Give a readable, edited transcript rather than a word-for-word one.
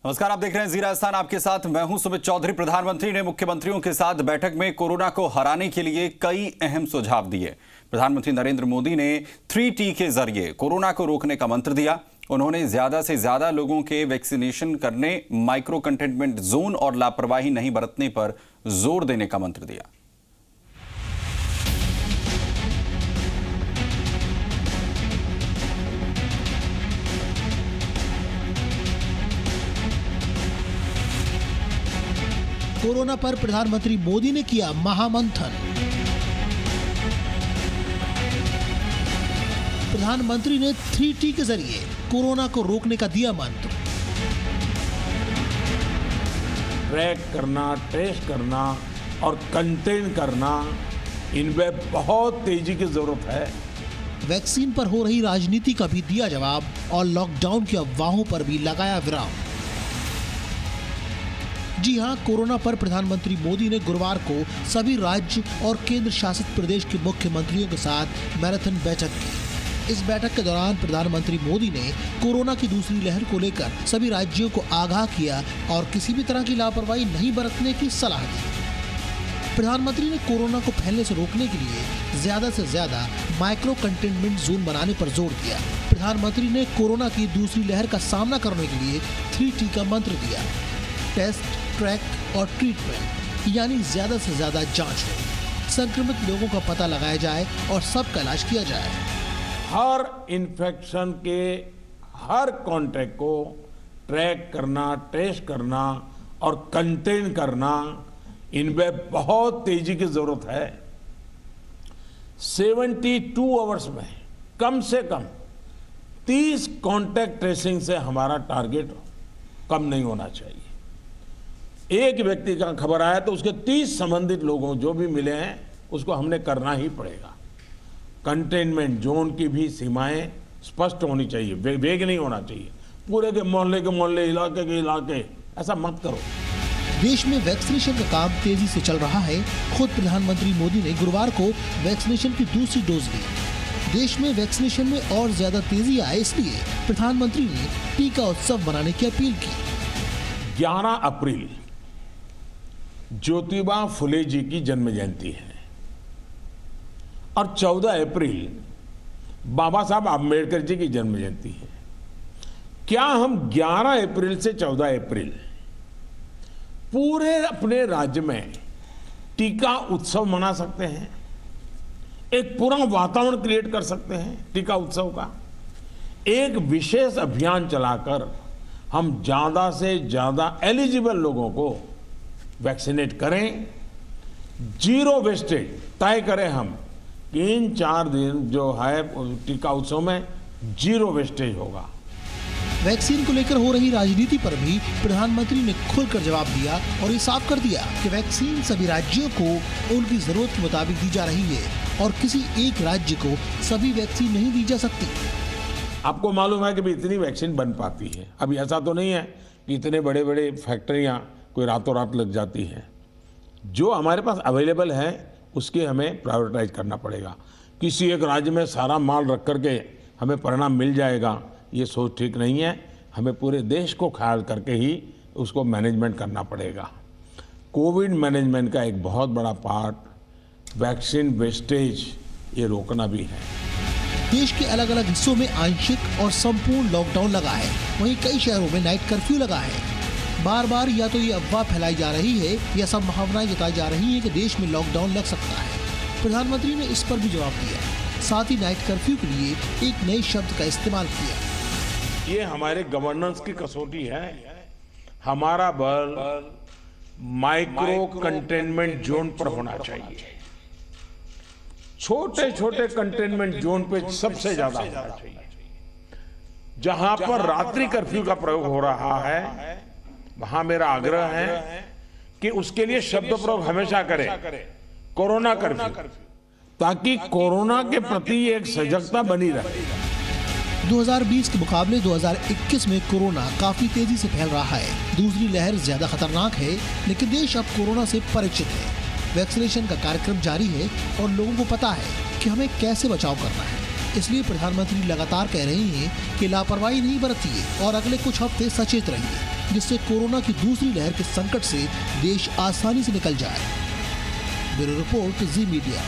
नमस्कार, आप देख रहे हैं जी राजस्थान। आपके साथ मैं हूं सुमित चौधरी। प्रधानमंत्री ने मुख्यमंत्रियों के साथ बैठक में कोरोना को हराने के लिए कई अहम सुझाव दिए। प्रधानमंत्री नरेंद्र मोदी ने 3T के जरिए कोरोना को रोकने का मंत्र दिया। उन्होंने ज्यादा से ज्यादा लोगों के वैक्सीनेशन करने, माइक्रो कंटेनमेंट जोन और लापरवाही नहीं बरतने पर जोर देने का मंत्र दिया। कोरोना पर प्रधानमंत्री मोदी ने किया महामंथन। प्रधानमंत्री ने 3T के जरिए कोरोना को रोकने का दिया मंत्र। ट्रैक करना, ट्रेस करना और कंटेन करना, इनमें बहुत तेजी की जरूरत है। वैक्सीन पर हो रही राजनीति का भी दिया जवाब और लॉकडाउन की अफवाहों पर भी लगाया विराम। जी हां, कोरोना पर प्रधानमंत्री मोदी ने गुरुवार को सभी राज्य और केंद्र शासित प्रदेश के मुख्यमंत्रियों के साथ मैराथन बैठक की। इस बैठक के दौरान प्रधानमंत्री मोदी ने कोरोना की दूसरी लहर को लेकर सभी राज्यों को आगाह किया और किसी भी तरह की लापरवाही नहीं बरतने की सलाह दी। प्रधानमंत्री ने कोरोना को फैलने से रोकने के लिए ज्यादा से ज्यादा माइक्रो कंटेनमेंट जोन बनाने पर जोर दिया। प्रधानमंत्री ने कोरोना की दूसरी लहर का सामना करने के लिए 3T का मंत्र दिया। टेस्ट, ट्रैक और ट्रीटमेंट, यानी ज्यादा से ज्यादा जांच हो, संक्रमित लोगों का पता लगाया जाए और सबका इलाज किया जाए। हर इन्फेक्शन के हर कॉन्टैक्ट को ट्रैक करना, ट्रेस करना और कंटेन करना, इनमें बहुत तेजी की जरूरत है। 72 आवर्स में कम से कम 30 कॉन्टैक्ट ट्रेसिंग से हमारा टारगेट कम नहीं होना चाहिए। एक व्यक्ति का खबर आया तो उसके 30 संबंधित लोगों जो भी मिले हैं उसको हमने करना ही पड़ेगा। कंटेनमेंट जोन की भी सीमाएं स्पष्ट होनी चाहिए, वेग नहीं होना चाहिए। पूरे के मोहल्ले, इलाके के इलाके, ऐसा मत करो। देश में वैक्सीनेशन का काम तेजी से चल रहा है। खुद प्रधानमंत्री मोदी ने गुरुवार को वैक्सीनेशन की दूसरी डोज ली। देश में वैक्सीनेशन में और ज्यादा तेजी आए, इसलिए प्रधानमंत्री ने टीका उत्सव मनाने की अपील की। 11 अप्रैल ज्योतिबा फुले जी की जन्म जयंती है और 14 अप्रैल बाबा साहब आम्बेडकर जी की जन्म जयंती है। क्या हम 11 अप्रैल से 14 अप्रैल पूरे अपने राज्य में टीका उत्सव मना सकते हैं? एक पूरा वातावरण क्रिएट कर सकते हैं टीका उत्सव का। एक विशेष अभियान चलाकर हम ज्यादा से ज्यादा एलिजिबल लोगों को वैक्सीनेट करें। जीरो वेस्टेज तय करें हम कि इन 4 दिन जो है टीका उत्सव में जीरो वेस्टेज होगा। वैक्सीन को लेकर हो रही राजनीति पर भी प्रधानमंत्री ने खुलकर जवाब दिया और ये साफ कर दिया कि वैक्सीन सभी राज्यों को उनकी जरूरत के मुताबिक दी जा रही है और किसी एक राज्य को सभी वैक्सीन नहीं दी जा सकती। आपको मालूम है कि भी इतनी वैक्सीन बन पाती है। अभी ऐसा तो नहीं है कि इतने बड़े बड़े फैक्ट्रियां कोई रातों रात लग जाती हैं। जो हमारे पास अवेलेबल है उसके हमें प्रायोरिटाइज करना पड़ेगा। किसी एक राज्य में सारा माल रख करके हमें परिणाम मिल जाएगा, ये सोच ठीक नहीं है। हमें पूरे देश को ख्याल करके ही उसको मैनेजमेंट करना पड़ेगा। कोविड मैनेजमेंट का एक बहुत बड़ा पार्ट वैक्सीन वेस्टेज ये रोकना भी है। देश के अलग अलग हिस्सों में आंशिक और संपूर्ण लॉकडाउन लगा है। वहीं कई शहरों में नाइट कर्फ्यू लगा है। बार बार या तो ये अफवाह फैलाई जा रही है या संभावनाएं जताई जा रही है कि देश में लॉकडाउन लग सकता है। प्रधानमंत्री ने इस पर भी जवाब दिया। साथ ही नाइट कर्फ्यू के लिए एक नए शब्द का इस्तेमाल किया। ये हमारे गवर्नेंस की कसौटी है। हमारा बल माइक्रो कंटेनमेंट जोन पर होना चाहिए। छोटे छोटे कंटेनमेंट जोन पे सबसे ज्यादा होना चाहिए। जहां पर रात्रि कर्फ्यू का प्रयोग हो रहा है वहां मेरा आग्रह है कि उसके लिए शब्द प्रयोग हमेशा करें कोरोना कर्फ्यू, ताकि कोरोना के प्रति एक सजगता बनी रहे। 2020 के मुकाबले 2021 में कोरोना काफी तेजी से फैल रहा है। दूसरी लहर ज्यादा खतरनाक है, लेकिन देश अब कोरोना से परिचित है। वैक्सीनेशन का कार्यक्रम जारी है और लोगों को पता है कि हमें कैसे बचाव करना है। इसलिए प्रधानमंत्री लगातार कह रहे हैं कि लापरवाही नहीं बरतिए और अगले कुछ हफ्ते सचेत रहिए। जिससे कोरोना की दूसरी लहर के संकट से देश आसानी से निकल जाए। ब्यूरो रिपोर्ट, जी मीडिया।